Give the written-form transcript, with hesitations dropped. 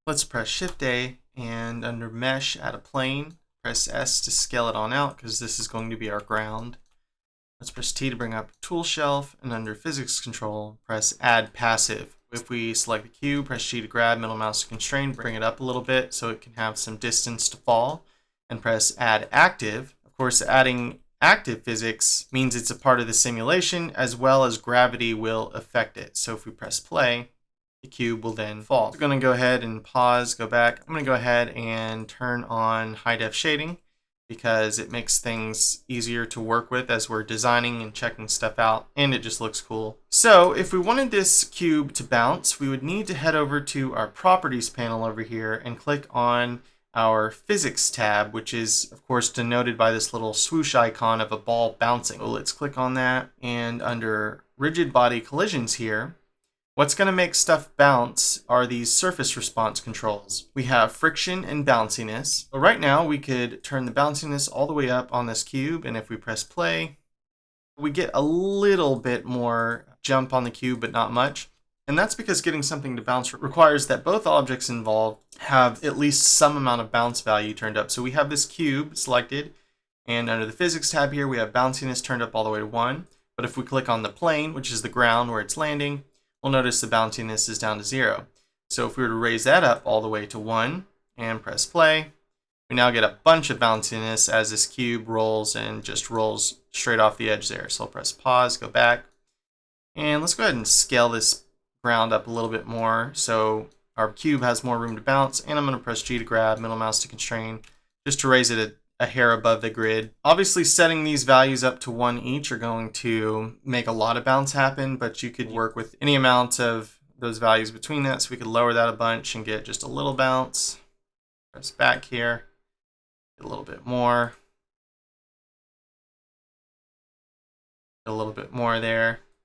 Let's press Shift A and under Mesh add a plane. Press S to scale it on out because this is going to be our ground. Let's press T to bring up Tool Shelf, and under Physics Control, press Add Passive. If we select the cube, press G to grab, middle mouse to constrain, bring it up a little bit so it can have some distance to fall, and press Add Active. Of course, adding active physics means it's a part of the simulation as well as gravity will affect it. So if we press play, the cube will then fall. We're going to go ahead and pause, go back. I'm going to go ahead and turn on high def shading because it makes things easier to work with as we're designing and checking stuff out, and it just looks cool. So if we wanted this cube to bounce, we would need to head over to our properties panel over here and click on our physics tab, which is of course denoted by this little swoosh icon of a ball bouncing. So let's click on that, and under rigid body collisions here, what's going to make stuff bounce are these surface response controls. We have friction and bounciness. So right now we could turn the bounciness all the way up on this cube, and if we press play, we get a little bit more jump on the cube, but not much. And that's because getting something to bounce requires that both objects involved have at least some amount of bounce value turned up. So we have this cube selected, and under the physics tab here, we have bounciness turned up all the way to 1. But if we click on the plane, which is the ground where it's landing, we'll notice the bounciness is down to 0. So if we were to raise that up all the way to 1 and press play, we now get a bunch of bounciness as this cube rolls and just rolls straight off the edge there. So I'll press pause, go back, and let's go ahead and scale this ground up a little bit more so our cube has more room to bounce, and I'm going to press G to grab, middle mouse to constrain, just to raise it a hair above the grid. Obviously setting these values up to 1 each are going to make a lot of bounce happen, but you could work with any amount of those values between that, so we could lower that a bunch and get just a little bounce. Press back here, get a little bit more, a little bit more there.